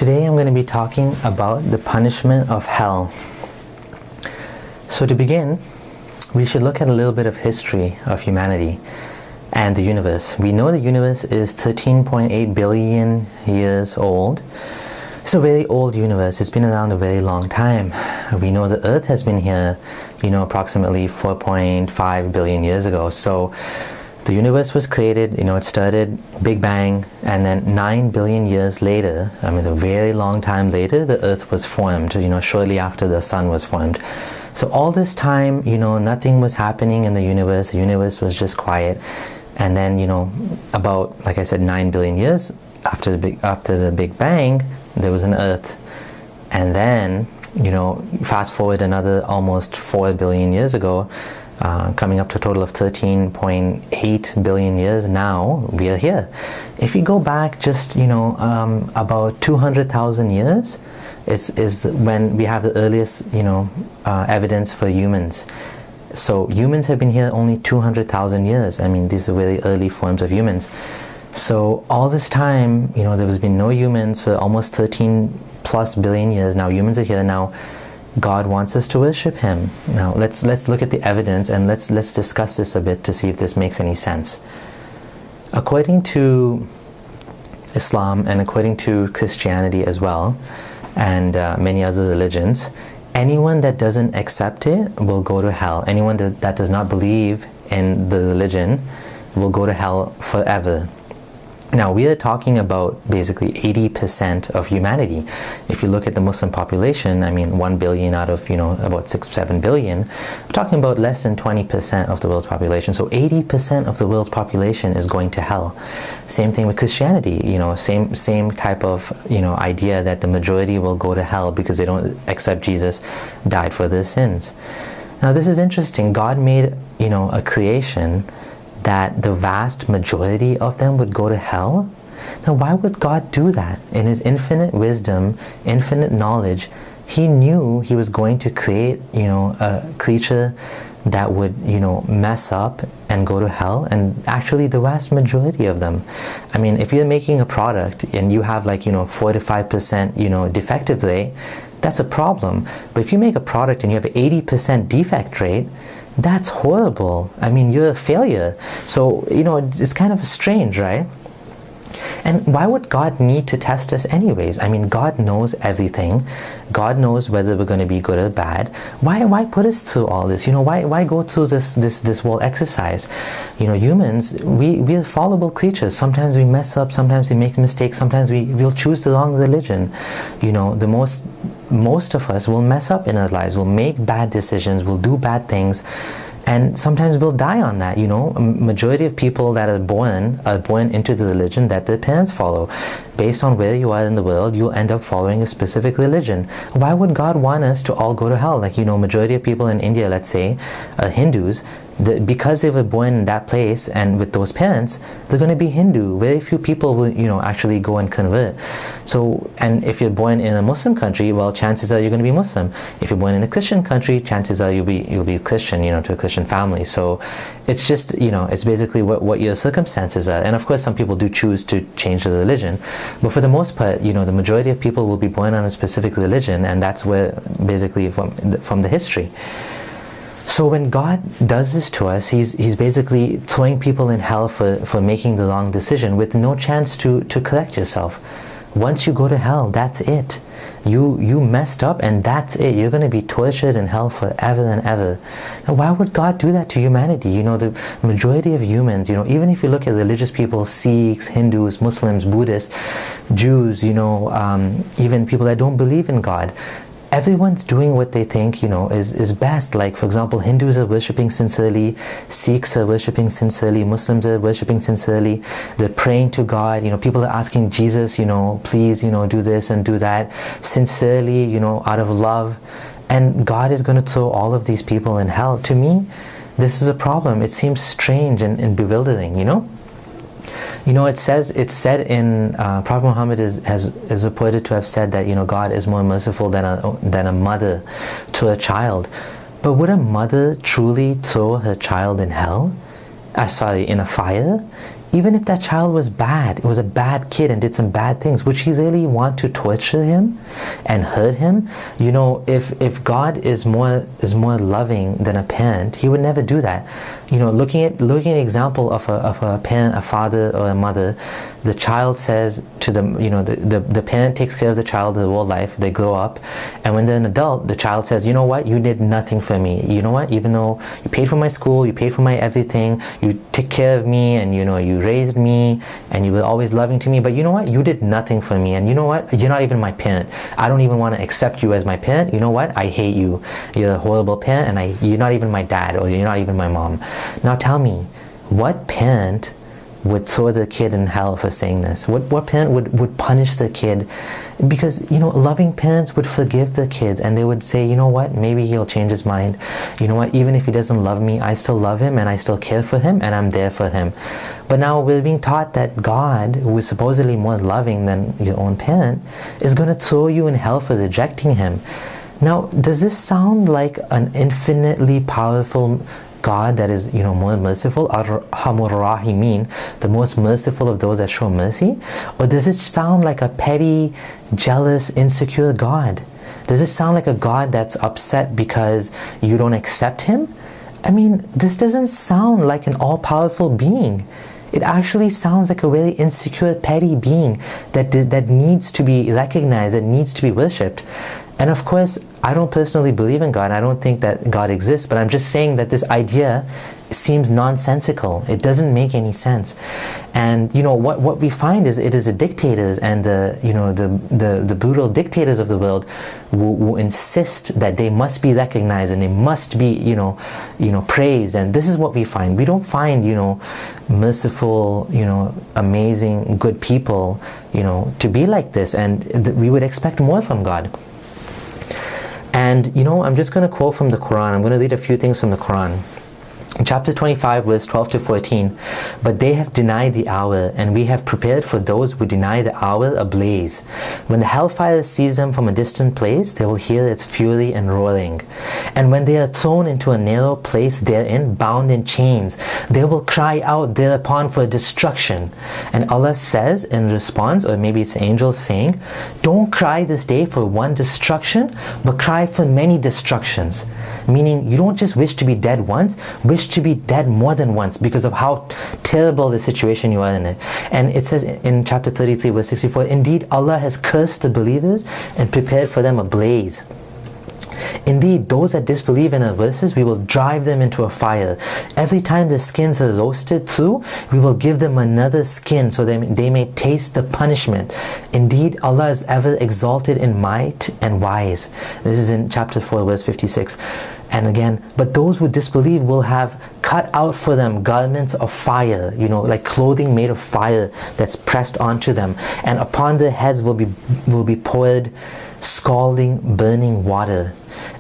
Today I'm going to be talking about the punishment of hell. So to begin, we should look at a little bit of history of humanity and the universe. We know the universe is 13.8 billion years old. It's a very old universe. It's been around a very long time. We know the Earth has been here, approximately 4.5 billion years ago. So the universe was created, it started Big Bang, and then 9 billion years later, a very long time later, the Earth was formed, shortly after the Sun was formed. So all this time, nothing was happening in the universe. The universe was just quiet. And then, about, like I said, 9 billion years after the Big Bang, there was an Earth. And then, fast forward another almost 4 billion years ago, coming up to a total of 13.8 billion years now, we are here. If you go back just, about 200,000 years, is when we have the earliest, evidence for humans. So humans have been here only 200,000 years. These are very early forms of humans. So all this time, there has been no humans for almost 13 plus billion years. Now humans are here now. God wants us to worship Him. Now let's look at the evidence and let's discuss this a bit to see if this makes any sense. According to Islam and according to Christianity as well, and many other religions, anyone that doesn't accept it will go to hell. Anyone that does not believe in the religion will go to hell forever. Now we are talking about basically 80% of humanity. If you look at the Muslim population, 1 billion out of about 6-7 billion, we're talking about less than 20% of the world's population. So 80% of the world's population is going to hell. Same thing with Christianity, same type of idea that the majority will go to hell because they don't accept Jesus died for their sins. Now this is interesting. God made a creation that the vast majority of them would go to hell. Now why would God do that? In His infinite wisdom, infinite knowledge, He knew He was going to create a creature that would mess up and go to hell, and actually the vast majority of them. If you're making a product and you have 4 to 5% defective rate, that's a problem. But if you make a product and you have an 80% defect rate, that's horrible. You're a failure. So, it's kind of strange, right? And why would God need to test us anyways? God knows everything. God knows whether we're going to be good or bad. Why put us through all this? Why go through this whole exercise? Humans, we are fallible creatures. Sometimes we mess up, sometimes we make mistakes, sometimes we'll choose the wrong religion. Most of us will mess up in our lives. We'll make bad decisions, we'll do bad things. And sometimes we'll die on that, A majority of people that are born into the religion that their parents follow. Based on where you are in the world, you'll end up following a specific religion. Why would God want us to all go to hell? Majority of people in India, let's say, are Hindus. Because they were born in that place and with those parents, they're going to be Hindu. Very few people will, actually go and convert. So, and if you're born in a Muslim country, well, chances are you're going to be Muslim. If you're born in a Christian country, chances are you'll be Christian, to a Christian family. So, it's just, it's basically what your circumstances are. And of course, some people do choose to change the religion, but for the most part, the majority of people will be born on a specific religion, and that's where basically from the history. So when God does this to us, He's basically throwing people in hell for making the wrong decision with no chance to correct yourself. Once you go to hell, that's it. You messed up and that's it. You're going to be tortured in hell forever and ever. Now why would God do that to humanity? The majority of humans, even if you look at religious people, Sikhs, Hindus, Muslims, Buddhists, Jews, even people that don't believe in God, everyone's doing what they think, is best. Like, for example, Hindus are worshipping sincerely, Sikhs are worshipping sincerely, Muslims are worshipping sincerely, they're praying to God, people are asking Jesus, please, do this and do that, sincerely, out of love. And God is going to throw all of these people in hell. To me, this is a problem. It seems strange and bewildering, It's said in Prophet Muhammad is reported to have said that God is more merciful than a mother to a child. But would a mother truly throw her child in hell? In a fire? even if that child was bad, it was a bad kid and did some bad things, would she really want to torture him and hurt him? You know, if God is more loving than a parent, he would never do that. You know, looking at an example of a parent, a father or a mother, the child says to them, you know, the parent takes care of the child their whole life, they grow up, and when they're an adult, the child says, you know what, you did nothing for me. You know what, even though you paid for my school, you paid for my everything, you took care of me, and you know, you raised me, and you were always loving to me, but you know what, you did nothing for me, and you know what, you're not even my parent. I don't even want to accept you as my parent. You know what, I hate you. You're a horrible parent, and you're not even my dad, or you're not even my mom. Now tell me, what parent would throw the kid in hell for saying this? What parent would punish the kid? Because, you know, loving parents would forgive the kids, and they would say, you know what, maybe he'll change his mind. You know what, even if he doesn't love me, I still love him, and I still care for him, and I'm there for him. But now we're being taught that God, who is supposedly more loving than your own parent, is going to throw you in hell for rejecting him. Now, does this sound like an infinitely powerful God that is, you know, more merciful, Arhamur Rahimin, the most merciful of those that show mercy? Or does it sound like a petty, jealous, insecure God? Does it sound like a God that's upset because you don't accept him? I mean, this doesn't sound like an all-powerful being. It actually sounds like a very insecure, petty being that needs to be recognized, that needs to be worshipped. And of course, I don't personally believe in God. I don't think that God exists, but I'm just saying that this idea seems nonsensical. It doesn't make any sense. And you know what we find is it is the dictators and the brutal dictators of the world who insist that they must be recognized and they must be praised. And this is what we find. We don't find merciful, amazing, good people to be like this, and we would expect more from God. And I'm just going to quote from the Quran. I'm going to read a few things from the Quran. In chapter 25, verse 12 to 14, "But they have denied the hour, and we have prepared for those who deny the hour a blaze. When the hellfire sees them from a distant place, they will hear its fury and roaring. And when they are thrown into a narrow place therein, bound in chains, they will cry out thereupon for destruction." And Allah says in response, or maybe it's angels saying, "Don't cry this day for one destruction, but cry for many destructions." Meaning, you don't just wish to be dead once, wish to be dead more than once because of how terrible the situation you are in it. And it says in chapter 33, verse 64, "Indeed, Allah has cursed the believers and prepared for them a blaze. Indeed, those that disbelieve in our verses, we will drive them into a fire. Every time the skins are roasted through, we will give them another skin so they may taste the punishment. Indeed, Allah is ever exalted in might and wise." This is in chapter 4, verse 56. And again, "But those who disbelieve will have cut out for them garments of fire," like clothing made of fire that's pressed onto them, "and upon their heads will be poured scalding, burning water."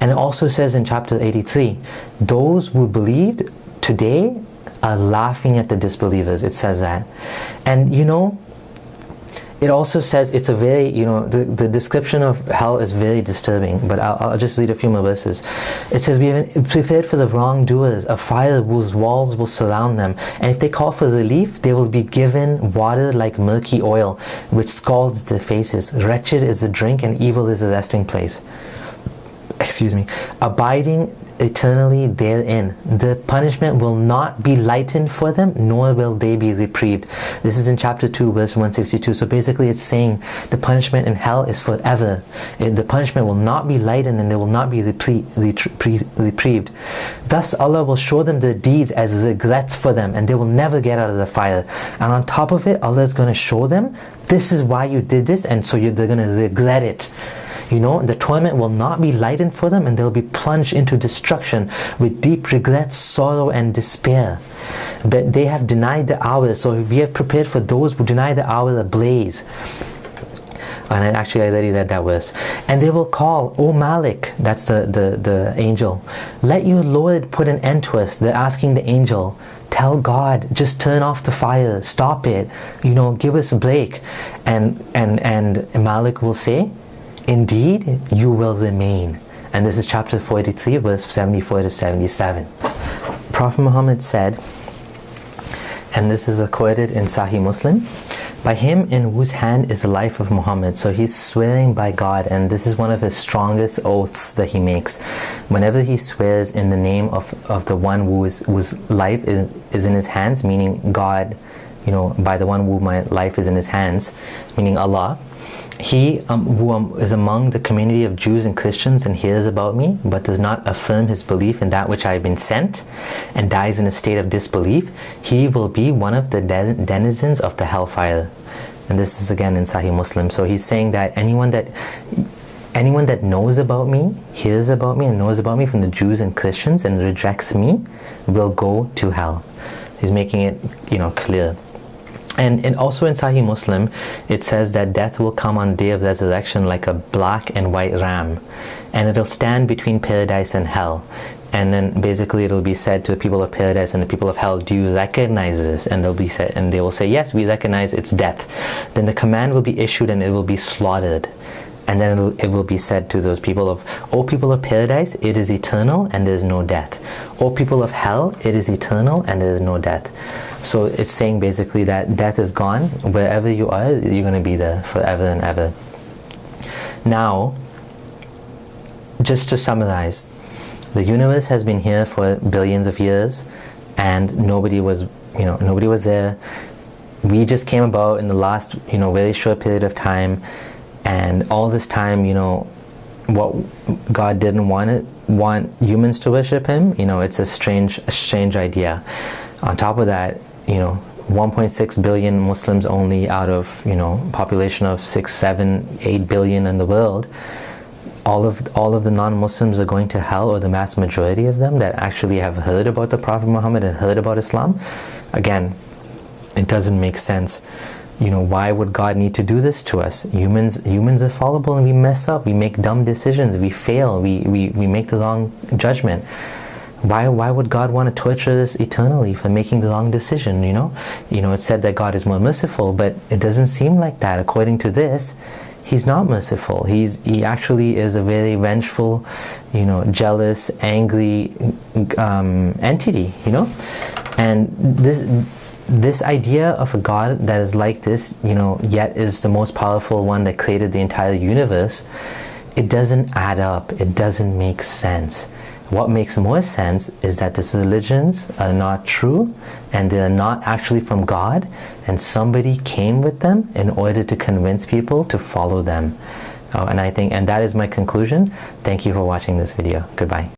And it also says in chapter 83, "Those who believed today are laughing at the disbelievers." It says that. And it also says, it's a very, the description of hell is very disturbing, but I'll just read a few more verses. It says, "We have prepared for the wrongdoers a fire whose walls will surround them, and if they call for relief, they will be given water like murky oil, which scalds their faces. Wretched is the drink, and evil is the resting place." "Abiding eternally therein. The punishment will not be lightened for them, nor will they be reprieved." This is in chapter 2, verse 162. So basically it's saying the punishment in hell is forever. The punishment will not be lightened, and they will not be reprieved. "Thus Allah will show them their deeds as regrets for them, and they will never get out of the fire. And on top of it, Allah is going to show them, this is why you did this, and so they're going to regret it. The torment will not be lightened for them, and they'll be plunged into destruction with deep regret, sorrow, and despair. But they have denied the hour, so we have prepared for those who deny the hour a blaze." And I already read that verse. "And they will call, 'O Malik,'" that's the angel, "'let your Lord put an end to us.'" They're asking the angel, "Tell God, just turn off the fire, stop it, give us a break." And Malik will say, "Indeed, you will remain." And this is chapter 43, verse 74 to 77. Prophet Muhammad said, and this is quoted in Sahih Muslim. By him in whose hand is the life of Muhammad. So he's swearing by God, and this is one of his strongest oaths that he makes. Whenever he swears in the name of the one whose life is in his hands, meaning God, by the one who my life is in his hands, meaning Allah, he who is among the community of Jews and Christians and hears about me, but does not affirm his belief in that which I have been sent, and dies in a state of disbelief, he will be one of the denizens of the hellfire. And this is again in Sahih Muslim. So he's saying that anyone that knows about me, hears about me and knows about me from the Jews and Christians and rejects me will go to hell. He's making it clear. And also in Sahih Muslim, it says that death will come on the day of resurrection like a black and white ram, and it'll stand between paradise and hell. And then basically it'll be said to the people of paradise and the people of hell, do you recognize this? And they will say, yes, we recognize it's death. Then the command will be issued and it will be slaughtered. And then it will be said to those people of, O people of paradise, it is eternal and there is no death. O people of hell, it is eternal and there is no death. So it's saying basically that death is gone. Wherever you are, you're going to be there forever and ever. Now, just to summarize, the universe has been here for billions of years, and nobody was there. We just came about in the last, very short period of time. And all this time, what God didn't want humans to worship him, it's a strange idea. On top of that, 1.6 billion Muslims only out of, population of 6, 7, 8 billion in the world. All of the non-Muslims are going to hell, or the mass majority of them that actually have heard about the Prophet Muhammad and heard about Islam. Again, it doesn't make sense. Why would God need to do this to us? Humans are fallible and we mess up. We make dumb decisions. We fail. We make the wrong judgment. Why would God want to torture us eternally for making the wrong decision? It's said that God is more merciful, but it doesn't seem like that. According to this, he's not merciful. He actually is a very vengeful, jealous, angry entity. And this idea of a God that is like this, yet is the most powerful one that created the entire universe, it doesn't add up. It doesn't make sense. What makes more sense is that these religions are not true, and they are not actually from God, and somebody came with them in order to convince people to follow them. And that is my conclusion. Thank you for watching this video. Goodbye.